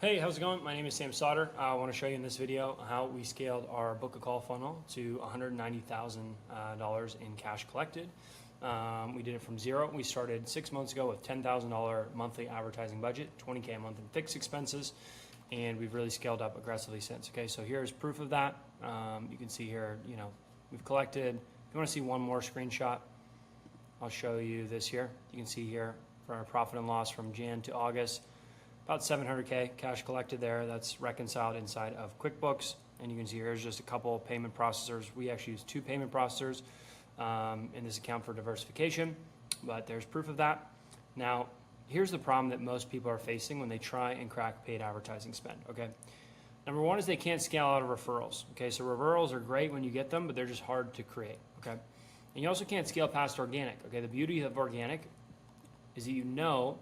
Hey, how's it going? My name is Sam Sauter. I want to show you in this video how we scaled our book a call funnel to $190,000 in cash collected. We did it from zero. We started 6 months ago with $10,000 monthly advertising budget, $20K a month in fixed expenses, and we've really scaled up aggressively since. Okay, so here's proof of that. You can see here, we've collected. If you want to see one more screenshot, I'll show you this here. You can see here for our profit and loss from Jan to August. About 700K cash collected there. That's reconciled inside of QuickBooks. And you can see here's just a couple of payment processors. We actually use 2 payment processors in this account for diversification, but there's proof of that. Now, here's the problem that most people are facing when they try and crack paid advertising spend, okay? Number one is they can't scale out of referrals, okay? So referrals are great when you get them, but they're just hard to create, okay? And you also can't scale past organic, okay? The beauty of organic is that you know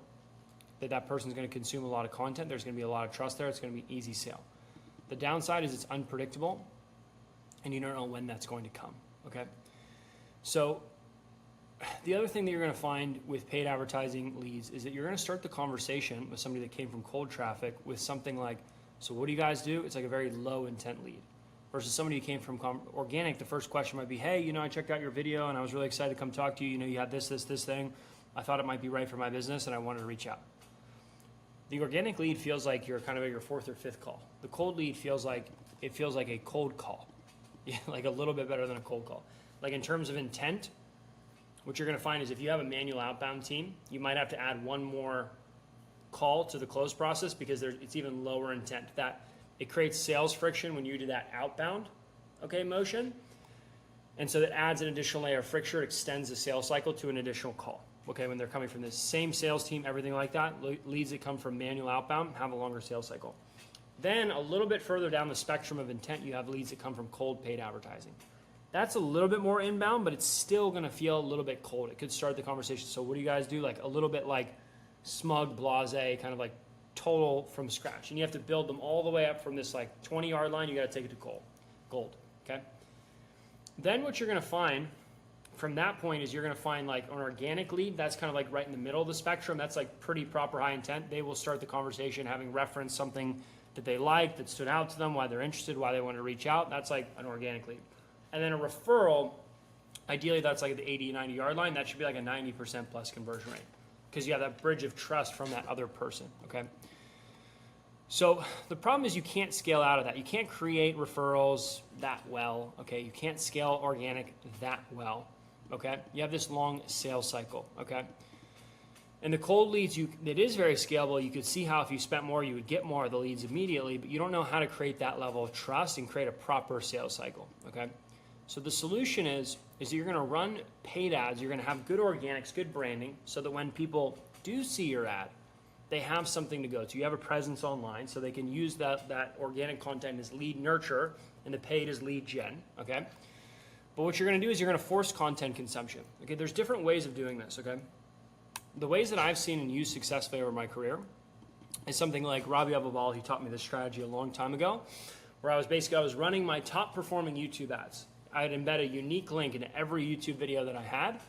that person's going to consume a lot of content. There's going to be a lot of trust there. It's going to be easy sale. The downside is it's unpredictable, and you don't know when that's going to come, okay? So the other thing that you're going to find with paid advertising leads is that you're going to start the conversation with somebody that came from cold traffic with something like, so what do you guys do? It's like a very low intent lead. Versus somebody who came from organic, the first question might be, hey, I checked out your video and I was really excited to come talk to you. You had this thing. I thought it might be right for my business and I wanted to reach out. The organic lead feels like you're kind of at your 4th or 5th call. The cold lead feels like a cold call, like a little bit better than a cold call. Like in terms of intent, what you're going to find is if you have a manual outbound team, you might have to add one more call to the close process because it's even lower intent. That it creates sales friction when you do that outbound, motion, and so that adds an additional layer of friction. It extends the sales cycle to an additional call. Okay, when they're coming from the same sales team, everything like that, leads that come from manual outbound have a longer sales cycle. Then a little bit further down the spectrum of intent, you have leads that come from cold paid advertising. That's a little bit more inbound, but it's still going to feel a little bit cold. It could start the conversation. So what do you guys do? Like a little bit like smug, blasé, kind of like total from scratch. And you have to build them all the way up from this like 20-yard line. You got to take it to gold, okay? Then what you're going to find from that point is you're going to find like an organic lead. That's kind of like right in the middle of the spectrum. That's like pretty proper high intent. They will start the conversation having referenced something that they liked, that stood out to them, why they're interested, why they want to reach out. That's like an organic lead. And then a referral, ideally that's like the 80, 90-yard line. That should be like a 90% plus conversion rate because you have that bridge of trust from that other person, okay? So the problem is you can't scale out of that. You can't create referrals that well, okay? You can't scale organic that well. Okay, you have this long sales cycle, okay? And the cold leads, it is very scalable. You could see how if you spent more, you would get more of the leads immediately, but you don't know how to create that level of trust and create a proper sales cycle, okay? So the solution is that you're gonna run paid ads, you're gonna have good organics, good branding, so that when people do see your ad, they have something to go to. You have a presence online, so they can use that organic content as lead nurture, and the paid as lead gen, okay? But what you're going to do is you're going to force content consumption. Okay, there's different ways of doing this, okay? The ways that I've seen and used successfully over my career is something like Robbie Ababal, he taught me this strategy a long time ago, where I was running my top performing YouTube ads. I'd embed a unique link into every YouTube video that I had.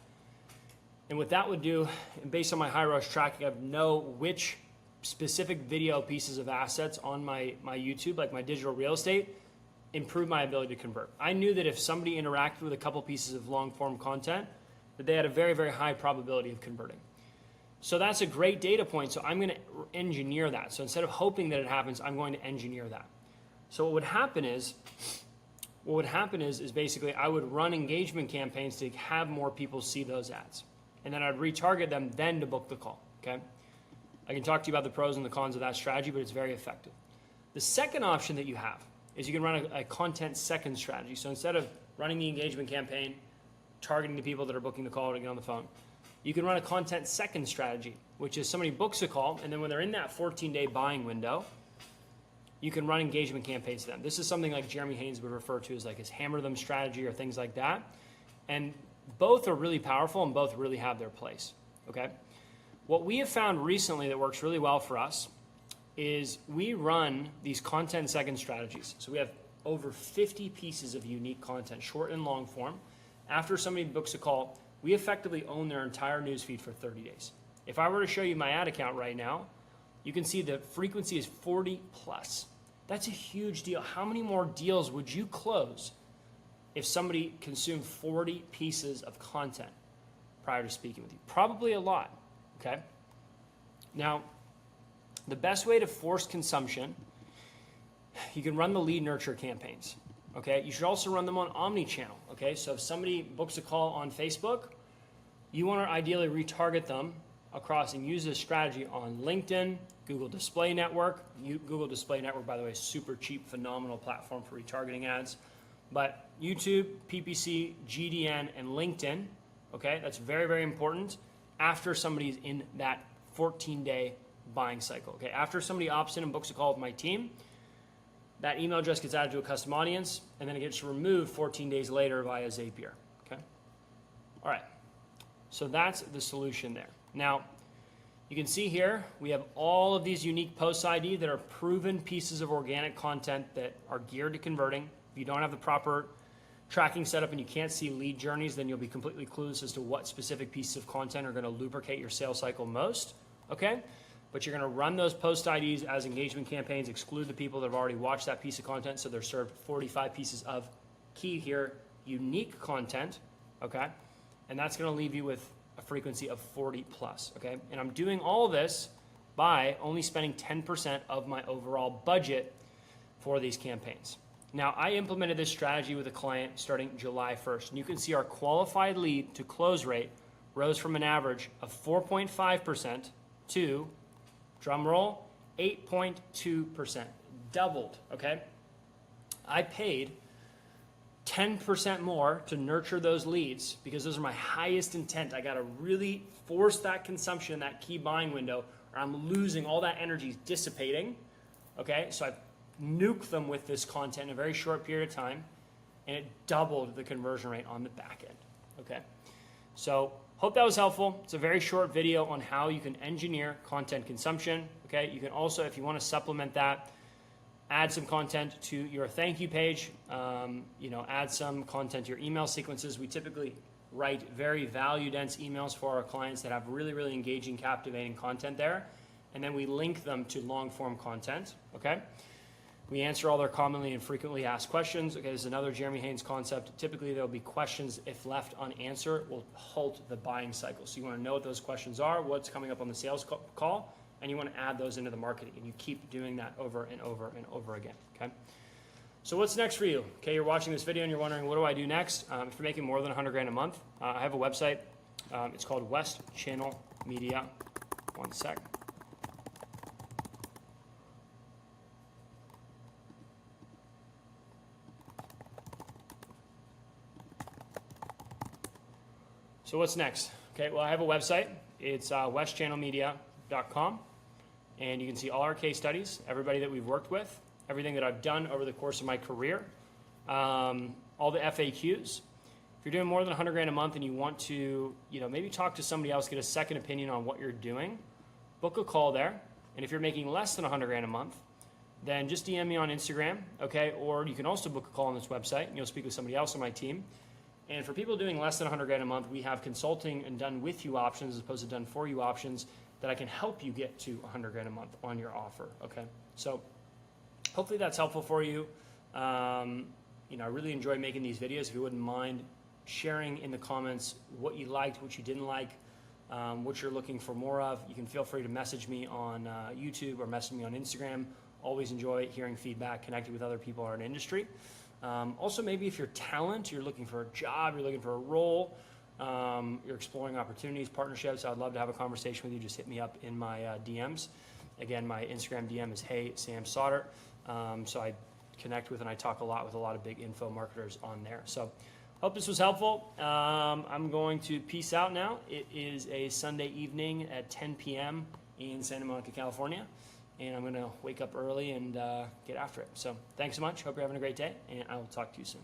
And what that would do, and based on my high rush tracking, I would know which specific video pieces of assets on my YouTube, like my digital real estate, improve my ability to convert. I knew that if somebody interacted with a couple pieces of long form content, that they had a very, very high probability of converting. So that's a great data point. So I'm going to engineer that. So instead of hoping that it happens, I'm going to engineer that. So what would happen is basically I would run engagement campaigns to have more people see those ads. And then I'd retarget them then to book the call, okay? I can talk to you about the pros and the cons of that strategy, but it's very effective. The second option that you have is you can run a content second strategy. So instead of running the engagement campaign, targeting the people that are booking the call to get on the phone, you can run a content second strategy, which is somebody books a call, and then when they're in that 14-day buying window, you can run engagement campaigns to them. This is something like Jeremy Haynes would refer to as like his hammer them strategy or things like that. And both are really powerful and both really have their place, okay? What we have found recently that works really well for us is we run these content second strategies. So we have over 50 pieces of unique content, short and long form. After somebody books a call, we effectively own their entire newsfeed for 30 days. If I were to show you my ad account right now, you can see the frequency is 40 plus. That's a huge deal. How many more deals would you close if somebody consumed 40 pieces of content prior to speaking with you? Probably a lot, okay? Now, the best way to force consumption, you can run the lead nurture campaigns, okay? You should also run them on omni-channel, okay? So if somebody books a call on Facebook, you want to ideally retarget them across and use this strategy on LinkedIn, Google Display Network. Google Display Network, by the way, is super cheap, phenomenal platform for retargeting ads. But YouTube, PPC, GDN, and LinkedIn, okay? That's very, very important after somebody's in that 14-day buying cycle, okay? After somebody opts in and books a call with my team, that email address gets added to a custom audience, and then it gets removed 14 days later via Zapier, okay? All right, so that's the solution there. Now, you can see here, we have all of these unique post ID that are proven pieces of organic content that are geared to converting. If you don't have the proper tracking set up and you can't see lead journeys, then you'll be completely clueless as to what specific pieces of content are going to lubricate your sales cycle most, okay? But you're going to run those post IDs as engagement campaigns, exclude the people that have already watched that piece of content, so they're served 45 pieces of, key here, unique content, okay? And that's going to leave you with a frequency of 40 plus, okay? And I'm doing all this by only spending 10% of my overall budget for these campaigns. Now, I implemented this strategy with a client starting July 1st, and you can see our qualified lead to close rate rose from an average of 4.5% to, drum roll, 8.2%, doubled, okay? I paid 10% more to nurture those leads because those are my highest intent. I got to really force that consumption in that key buying window, or I'm losing all that energy, dissipating, okay? So I nuke them with this content in a very short period of time, and it doubled the conversion rate on the back end, okay? So hope that was helpful. It's a very short video on how you can engineer content consumption, okay? You can also, if you want to supplement that, add some content to your thank you page, add some content to your email sequences. We typically write very value-dense emails for our clients that have really, really engaging, captivating content there, and then we link them to long-form content, okay? We answer all their commonly and frequently asked questions. Okay, this is another Jeremy Haynes concept. Typically, there'll be questions, if left unanswered, will halt the buying cycle. So you want to know what those questions are, what's coming up on the sales call, and you want to add those into the marketing, and you keep doing that over and over and over again, okay? So what's next for you? Okay, you're watching this video and you're wondering, what do I do next? If you're making more than 100 grand a month, I have a website. It's called West Channel Media. One sec. So what's next? Okay, well, I have a website. It's westchannelmedia.com, and you can see all our case studies, everybody that we've worked with, everything that I've done over the course of my career, all the FAQs. If you're doing more than 100 grand a month and you want to, maybe talk to somebody else, get a second opinion on what you're doing, book a call there. And if you're making less than 100 grand a month, then just DM me on Instagram, okay? Or you can also book a call on this website, and you'll speak with somebody else on my team. And for people doing less than 100 grand a month, we have consulting and done with you options as opposed to done for you options that I can help you get to 100 grand a month on your offer, okay? So hopefully that's helpful for you. I really enjoy making these videos. If you wouldn't mind sharing in the comments what you liked, what you didn't like, what you're looking for more of, you can feel free to message me on YouTube or message me on Instagram. Always enjoy hearing feedback, connecting with other people in our industry. Also, maybe if you're talent, you're looking for a job, you're looking for a role, you're exploring opportunities, partnerships, I'd love to have a conversation with you. Just hit me up in my DMs. Again, my Instagram DM is Hey Sam Sauter. So I connect with and I talk a lot with a lot of big info marketers on there. So hope this was helpful. I'm going to peace out now. It is a Sunday evening at 10 p.m. in Santa Monica, California. And I'm going to wake up early and get after it. So thanks so much. Hope you're having a great day, and I will talk to you soon.